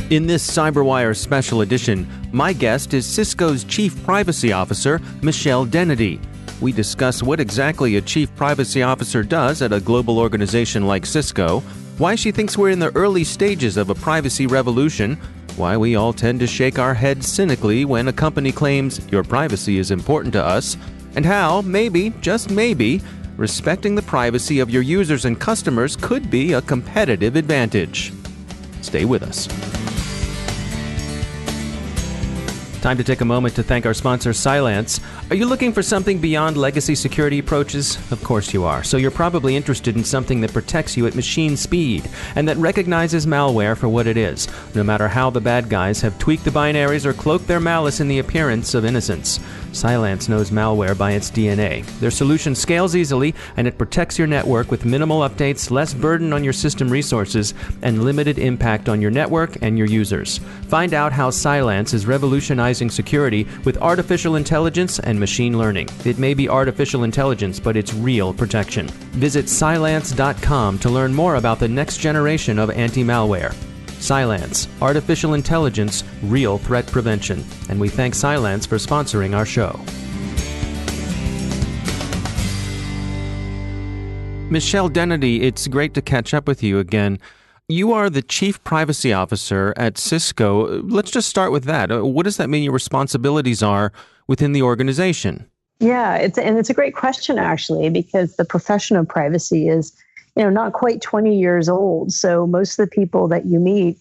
In this CyberWire special edition, my guest is Cisco's Chief Privacy Officer, Michelle Dennedy. We discuss what exactly a Chief Privacy Officer does at a global organization like Cisco, why she thinks we're in the early stages of a privacy revolution, why we all tend to shake our heads cynically when a company claims your privacy is important to us, and how, maybe, just maybe, respecting the privacy of your users and customers could be a competitive advantage. Stay with us. Time to take a moment to thank our sponsor, Cylance. Are you looking for something beyond legacy security approaches? Of course you are. So you're probably interested in something that protects you at machine speed and that recognizes malware for what it is, no matter how the bad guys have tweaked the binaries or cloaked their malice in the appearance of innocence. Cylance knows malware by its DNA. Their solution scales easily, and it protects your network with minimal updates, less burden on your system resources, and limited impact on your network and your users. Find out how Cylance is revolutionizing security with artificial intelligence and machine learning. It may be artificial intelligence, but it's real protection. Visit Cylance.com to learn more about the next generation of anti-malware. Cylance, artificial intelligence, real threat prevention. And we thank Cylance for sponsoring our show. Michelle Dennedy, it's great to catch up with you again. You are the Chief Privacy Officer at Cisco. Let's just start with that. What does that mean your responsibilities are within the organization? Yeah, it's a great question, actually, because the profession of privacy is not quite 20 years old. So most of the people that you meet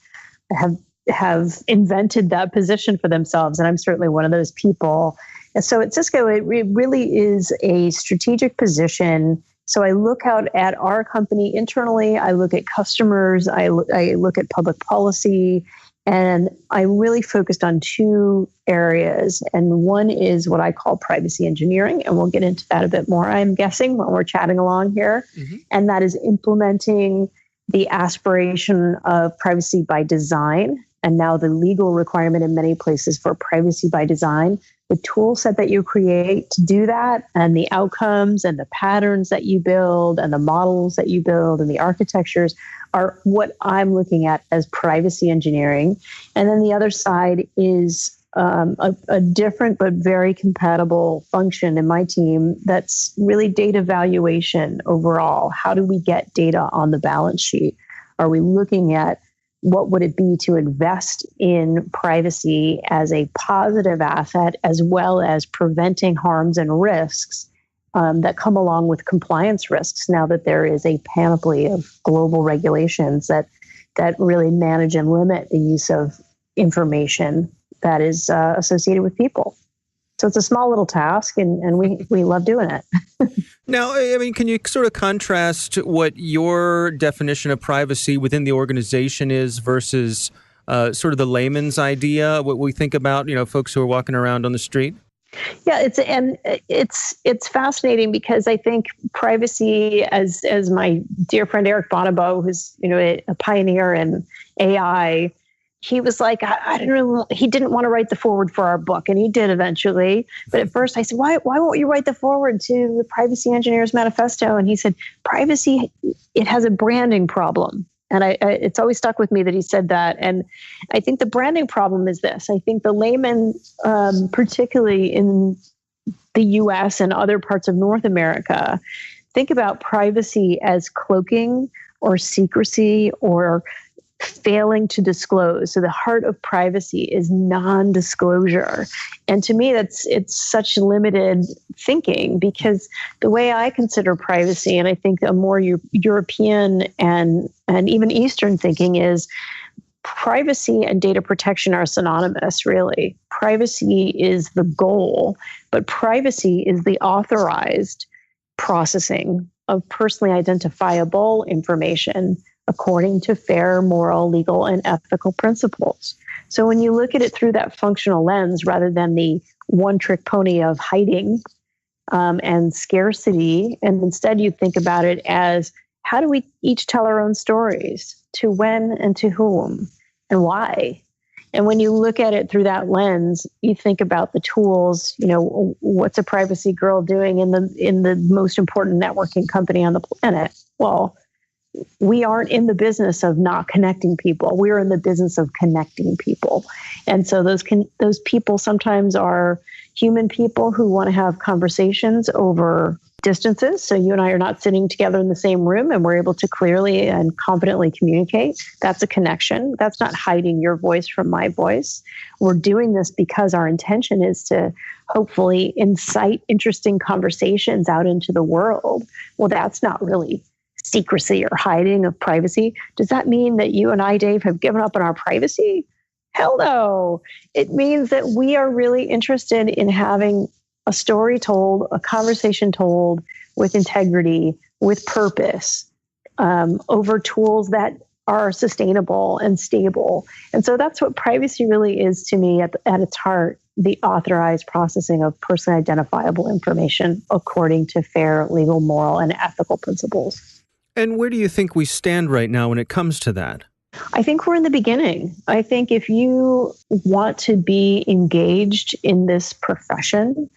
have invented that position for themselves. And I'm certainly one of those people. And so at Cisco, it really is a strategic position. So I look out at our company internally, I look at customers, I look at public policy, and I'm really focused on two areas. And one is what I call privacy engineering, and we'll get into that a bit more, I'm guessing, when we're chatting along here. Mm-hmm. And that is implementing the aspiration of privacy by design, and now the legal requirement in many places for privacy by design. The tool set that you create to do that, and the outcomes and the patterns that you build and the models that you build and the architectures are what I'm looking at as privacy engineering. And then the other side is a different but very compatible function in my team that's really data valuation overall. How do we get data on the balance sheet? Are we looking at what would it be to invest in privacy as a positive asset, as well as preventing harms and risks that come along with compliance risks now that there is a panoply of global regulations that really manage and limit the use of information that is associated with people. So it's a small little task, and we love doing it. Now, I mean, can you sort of contrast what your definition of privacy within the organization is versus sort of the layman's idea, what we think about, folks who are walking around on the street? Yeah, it's fascinating because I think privacy, as my dear friend Eric Bonobo, who's a pioneer in AI, he was like, he didn't want to write the foreword for our book, and he did eventually. But at first I said, why won't you write the foreword to the Privacy Engineers Manifesto? And he said, privacy, it has a branding problem. And it's always stuck with me that he said that. And I think the branding problem is this. I think the layman, particularly in the US and other parts of North America, think about privacy as cloaking or secrecy or failing to disclose. So the heart of privacy is non-disclosure. And to me, it's such limited thinking, because the way I consider privacy, and I think a more European and even Eastern thinking, is privacy and data protection are synonymous, really. Privacy is the goal, but privacy is the authorized processing of personally identifiable information according to fair, moral, legal, and ethical principles. So when you look at it through that functional lens, rather than the one-trick pony of hiding and scarcity, and instead you think about it as, how do we each tell our own stories? To when and to whom and why? And when you look at it through that lens, you think about the tools, what's a privacy girl doing in the most important networking company on the planet? Well, we aren't in the business of not connecting people. We're in the business of connecting people. And so those people sometimes are human people who want to have conversations over distances. So you and I are not sitting together in the same room and we're able to clearly and confidently communicate. That's a connection. That's not hiding your voice from my voice. We're doing this because our intention is to hopefully incite interesting conversations out into the world. Well, that's not really secrecy or hiding of privacy. Does that mean that you and I, Dave, have given up on our privacy? Hell no. It means that we are really interested in having a story told, a conversation told with integrity, with purpose, over tools that are sustainable and stable. And so that's what privacy really is to me at its heart, the authorized processing of personally identifiable information according to fair, legal, moral, and ethical principles. And where do you think we stand right now when it comes to that? I think we're in the beginning. I think if you want to be engaged in this profession,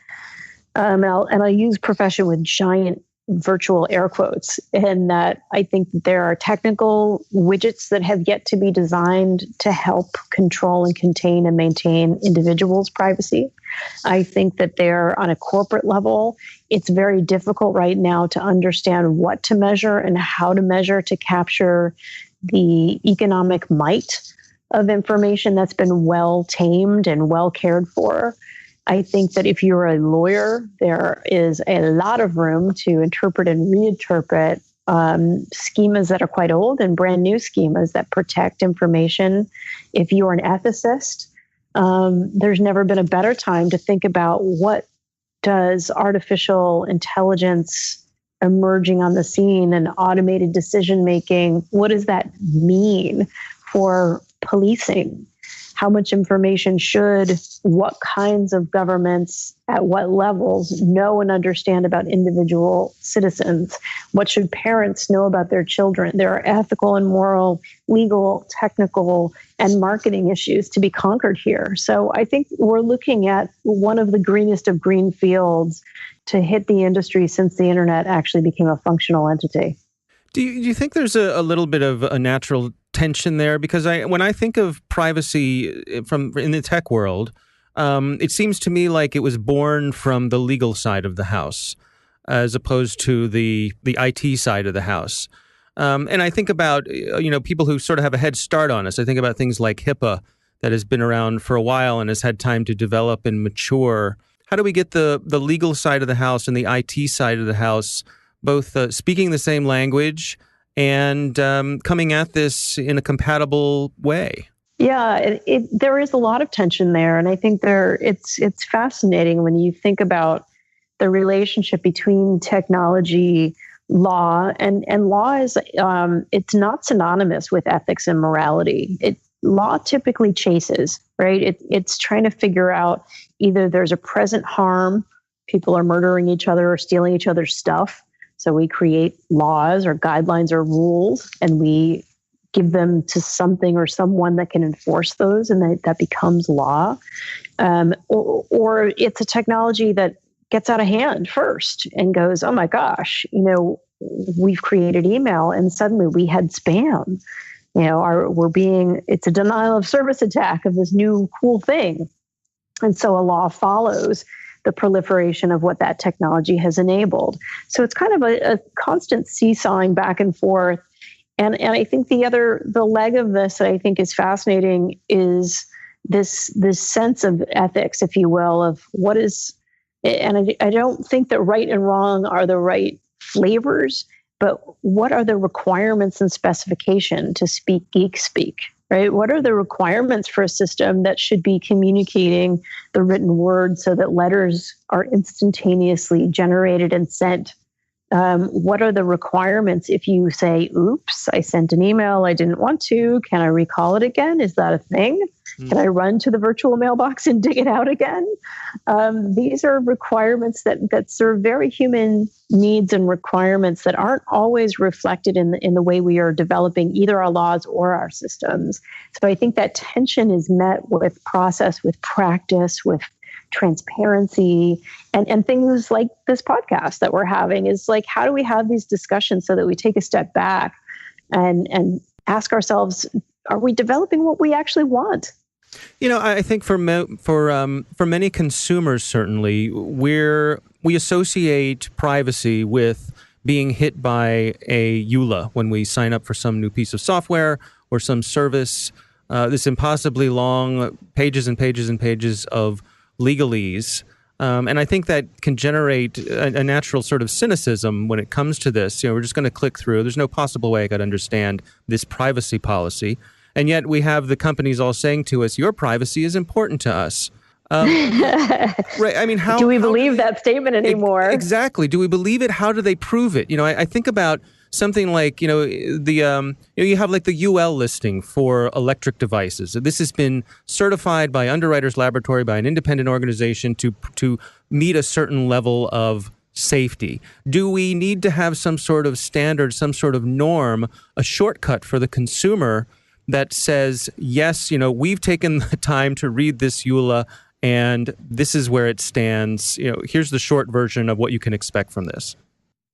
and I'll use profession with giant virtual air quotes, and that I think that there are technical widgets that have yet to be designed to help control and contain and maintain individuals' privacy. I think that they're on a corporate level. It's very difficult right now to understand what to measure and how to measure to capture the economic might of information that's been well tamed and well cared for. I think that if you're a lawyer, there is a lot of room to interpret and reinterpret schemas that are quite old and brand new schemas that protect information. If you're an ethicist, there's never been a better time to think about what does artificial intelligence emerging on the scene and automated decision making, what does that mean for policing? How much information should what kinds of governments at what levels know and understand about individual citizens? What should parents know about their children? There are ethical and moral, legal, technical, and marketing issues to be conquered here. So I think we're looking at one of the greenest of green fields to hit the industry since the internet actually became a functional entity. Do you think there's a little bit of a natural tension there? Because when I think of privacy in the tech world, it seems to me like it was born from the legal side of the house, as opposed to the IT side of the house. And I think about people who sort of have a head start on us. I think about things like HIPAA that has been around for a while and has had time to develop and mature. How do we get the legal side of the house and the IT side of the house both speaking the same language and coming at this in a compatible way? Yeah, there is a lot of tension there. And I think it's fascinating when you think about the relationship between technology, law, and law is, it's not synonymous with ethics and morality. Law typically chases, right? It's trying to figure out either there's a present harm, people are murdering each other or stealing each other's stuff. So we create laws or guidelines or rules, and we give them to something or someone that can enforce those, and that becomes law. Or it's a technology that gets out of hand first and goes, oh my gosh, we've created email and suddenly we had spam. It's a denial of service attack of this new cool thing. And so a law follows the proliferation of what that technology has enabled. So it's kind of a constant seesawing back and forth. And I think the leg of this that I think is fascinating is this sense of ethics, if you will, of what is, and I don't think that right and wrong are the right flavors, but what are the requirements and specification to speak geek speak? Right? What are the requirements for a system that should be communicating the written word so that letters are instantaneously generated and sent? What are the requirements if you say, oops, I sent an email I didn't want to, can I recall it again? Is that a thing? Can I run to the virtual mailbox and dig it out again? These are requirements that serve very human needs and requirements that aren't always reflected in the way we are developing either our laws or our systems. So I think that tension is met with process, with practice, with transparency, and things like this podcast that we're having is like, how do we have these discussions so that we take a step back and ask ourselves, are we developing what we actually want? I think for many consumers, certainly, we associate privacy with being hit by a EULA when we sign up for some new piece of software or some service. This impossibly long pages and pages and pages of legalese. And I think that can generate a natural sort of cynicism when it comes to this. We're just going to click through. There's no possible way I could understand this privacy policy. And yet we have the companies all saying to us, your privacy is important to us. Right. I mean, do we believe that statement anymore? Exactly. Do we believe it? How do they prove it? I think about something like, you have like the UL listing for electric devices. This has been certified by Underwriters Laboratory, by an independent organization to meet a certain level of safety. Do we need to have some sort of standard, some sort of norm, a shortcut for the consumer that says, yes, we've taken the time to read this EULA and this is where it stands. Here's the short version of what you can expect from this.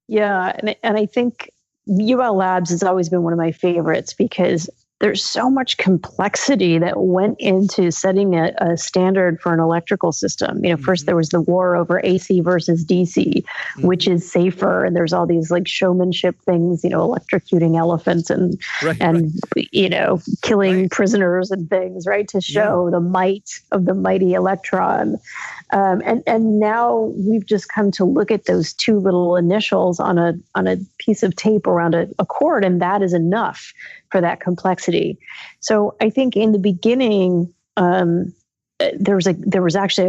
Yeah. And I think UL Labs has always been one of my favorites because there's so much complexity that went into setting a standard for an electrical system. First there was the war over AC versus DC, which is safer. And there's all these like showmanship things, electrocuting elephants and killing prisoners and things, right? To show the might of the mighty electron. And now we've just come to look at those two little initials on a piece of tape around a cord, and that is enough for that complexity. So I think in the beginning, there was actually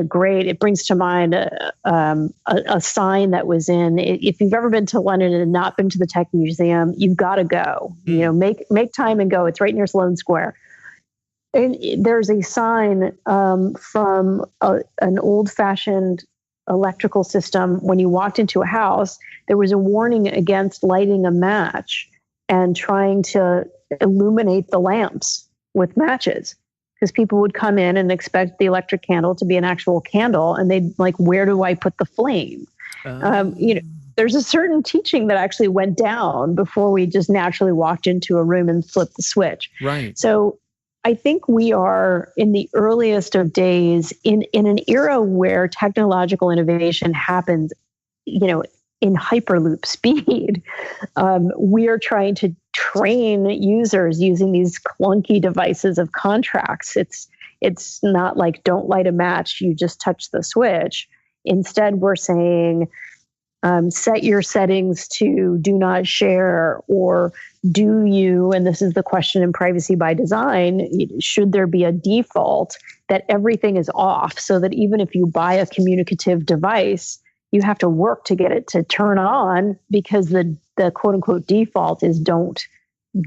it brings to mind a sign that was in. If you've ever been to London and not been to the Tech Museum, you've got to go. Make time and go. It's right near Sloane Square. And there's a sign from an old-fashioned electrical system. When you walked into a house, there was a warning against lighting a match and trying to illuminate the lamps with matches, because people would come in and expect the electric candle to be an actual candle, and they'd like, where do I put the flame? There's a certain teaching that actually went down before we just naturally walked into a room and flipped the switch. Right. So I think we are in the earliest of days in an era where technological innovation happens, in hyperloop speed. We are trying to train users using these clunky devices of contracts. It's not like don't light a match, you just touch the switch. Instead, we're saying set your settings to do not share, or do you, and this is the question in privacy by design, should there be a default that everything is off so that even if you buy a communicative device, you have to work to get it to turn on, because the quote unquote default is don't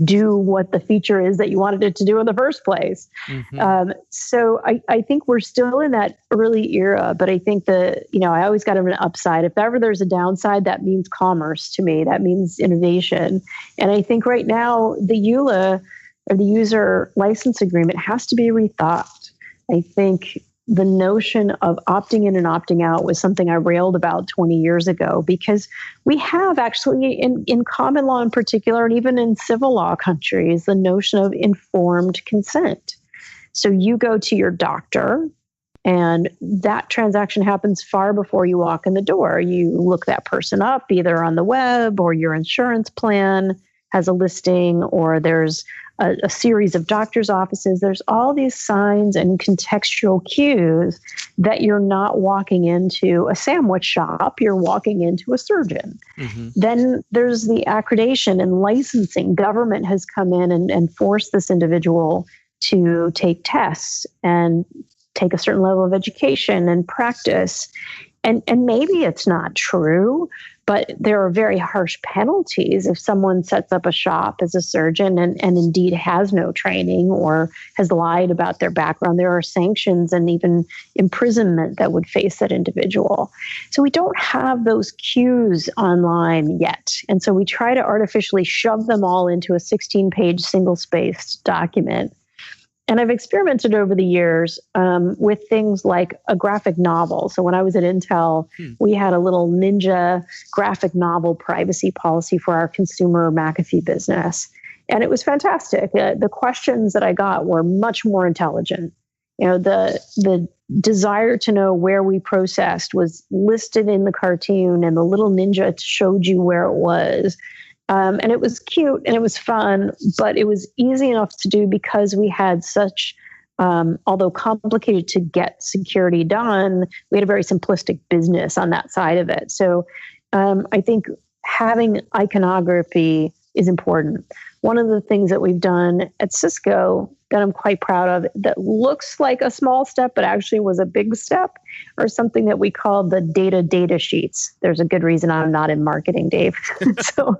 do what the feature is that you wanted it to do in the first place. Mm-hmm. So I think we're still in that early era, but I think I always got an upside. If ever there's a downside, that means commerce to me. That means innovation. And I think right now the EULA, or the user license agreement, has to be rethought. I think the notion of opting in and opting out was something I railed about 20 years ago, because we have actually in common law in particular, and even in civil law countries, the notion of informed consent. So you go to your doctor, and that transaction happens far before you walk in the door. You look that person up either on the web, or your insurance plan has a listing, or there's a series of doctor's offices. There's all these signs and contextual cues that you're not walking into a sandwich shop, you're walking into a surgeon. Mm-hmm. Then there's the accreditation and licensing. Government has come in and forced this individual to take tests and take a certain level of education and practice. And maybe it's not true, but there are very harsh penalties if someone sets up a shop as a surgeon and indeed has no training or has lied about their background. There are sanctions and even imprisonment that would face that individual. So we don't have those cues online yet. And so we try to artificially shove them all into a 16-page single-spaced document. And I've experimented over the years with things like a graphic novel. So when I was at Intel, we had a little ninja graphic novel privacy policy for our consumer McAfee business. And it was fantastic. The questions that I got were much more intelligent. The desire to know where we processed was listed in the cartoon, and the little ninja showed you where it was. And it was cute and it was fun, but it was easy enough to do because we had such, although complicated to get security done, we had a very simplistic business on that side of it. So I think having iconography is important. One of the things that we've done at Cisco that I'm quite proud of that looks like a small step, but actually was a big step, or something that we call the data sheets. There's a good reason I'm not in marketing, Dave. So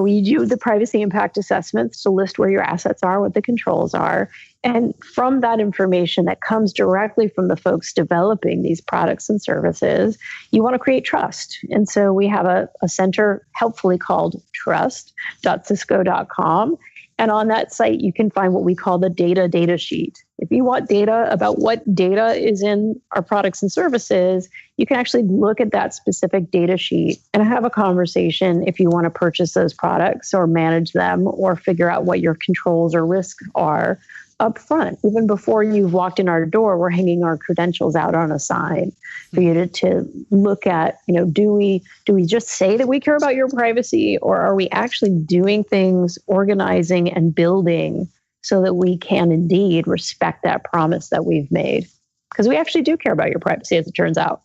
we do the privacy impact assessments to list where your assets are, what the controls are. And from that information that comes directly from the folks developing these products and services, you want to create trust. And so we have a center helpfully called trust.cisco.com. And on that site, you can find what we call the data sheet. If you want data about what data is in our products and services, you can actually look at that specific data sheet and have a conversation if you want to purchase those products or manage them or figure out what your controls or risks are up front. Even before you've walked in our door, we're hanging our credentials out on a sign for you to look at, do we just say that we care about your privacy, or are we actually doing things, organizing and building so that we can indeed respect that promise that we've made? Because we actually do care about your privacy, as it turns out.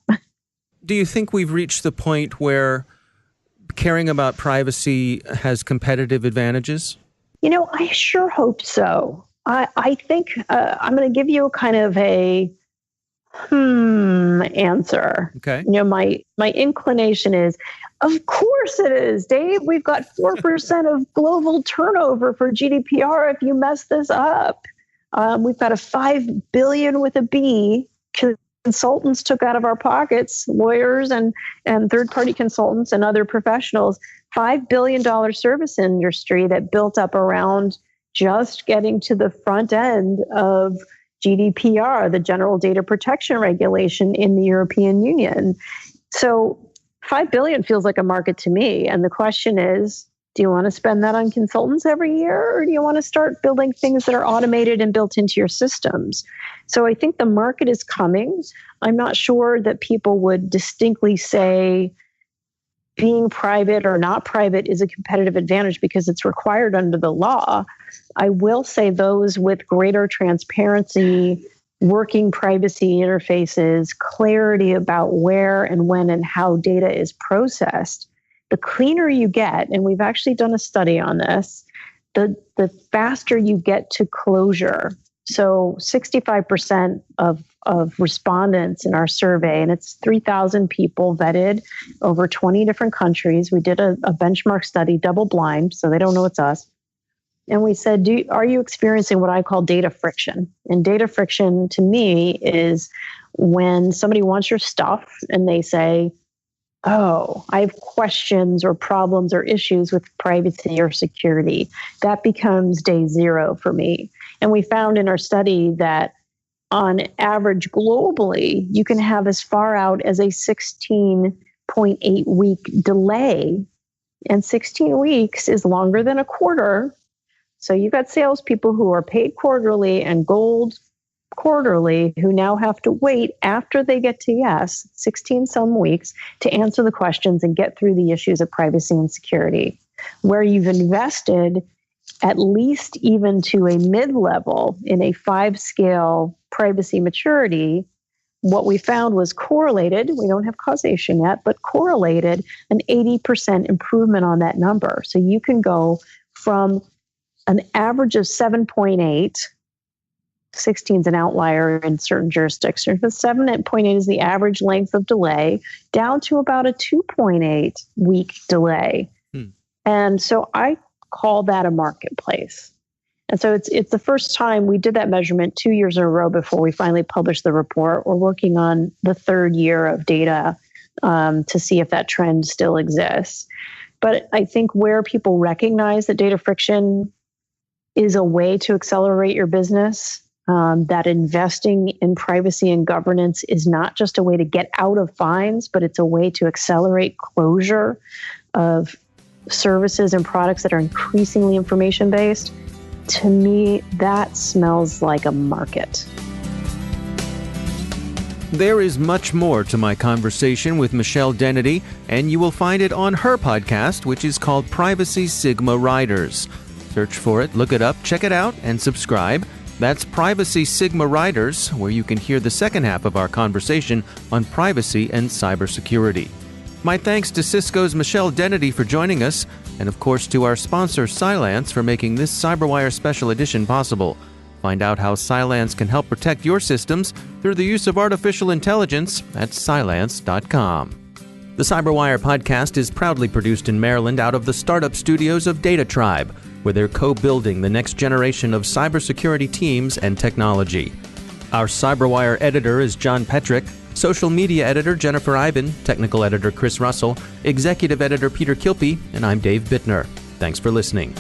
Do you think we've reached the point where caring about privacy has competitive advantages? I sure hope so. I think I'm going to give you kind of a answer. Okay. My inclination is, of course it is, Dave. We've got 4% of global turnover for GDPR if you mess this up. We've got a $5 billion with a B consultants took out of our pockets, lawyers and third-party consultants and other professionals, $5 billion service industry that built up around just getting to the front end of GDPR, the General Data Protection Regulation in the European Union. So $5 billion feels like a market to me. And the question is, do you want to spend that on consultants every year, or do you want to start building things that are automated and built into your systems? So I think the market is coming. I'm not sure that people would distinctly say being private or not private is a competitive advantage because it's required under the law. I will say those with greater transparency, working privacy interfaces, clarity about where and when and how data is processed, the cleaner you get, and we've actually done a study on this, the faster you get to closure. So 65% of respondents in our survey, and it's 3,000 people vetted over 20 different countries. We did a benchmark study, double blind, so they don't know it's us. And we said, are you experiencing what I call data friction? And data friction to me is when somebody wants your stuff and they say, oh, I have questions or problems or issues with privacy or security. That becomes day zero for me. And we found in our study that on average globally, you can have as far out as a 16.8 week delay. And 16 weeks is longer than a quarter. So you've got salespeople who are paid quarterly and gold quarterly who now have to wait after they get to yes, 16 some weeks, to answer the questions and get through the issues of privacy and security. Where you've invested at least even to a mid-level in a 5-scale privacy maturity, what we found was correlated, we don't have causation yet, but correlated an 80% improvement on that number. So you can go from an average of 7.8, 16 is an outlier in certain jurisdictions, but 7.8 is the average length of delay, down to about a 2.8 week delay. And so I call that a marketplace. And so it's the first time we did that measurement 2 years in a row before we finally published the report. We're working on the third year of data to see if that trend still exists. But I think where people recognize that data friction is a way to accelerate your business, that investing in privacy and governance is not just a way to get out of fines, but it's a way to accelerate closure of services and products that are increasingly information-based, to me, that smells like a market. There is much more to my conversation with Michelle Dennedy, and you will find it on her podcast, which is called Privacy Sigma Riders. Search for it, look it up, check it out, and subscribe. That's Privacy Sigma Riders, where you can hear the second half of our conversation on privacy and cybersecurity. My thanks to Cisco's Michelle Dennedy for joining us, and of course to our sponsor Cylance for making this CyberWire Special Edition possible. Find out how Cylance can help protect your systems through the use of artificial intelligence at Cylance.com. The CyberWire podcast is proudly produced in Maryland out of the startup studios of Data Tribe, where they're co-building the next generation of cybersecurity teams and technology. Our CyberWire editor is John Petrick, social media editor Jennifer Iben, technical editor Chris Russell, executive editor Peter Kilpie, and I'm Dave Bittner. Thanks for listening.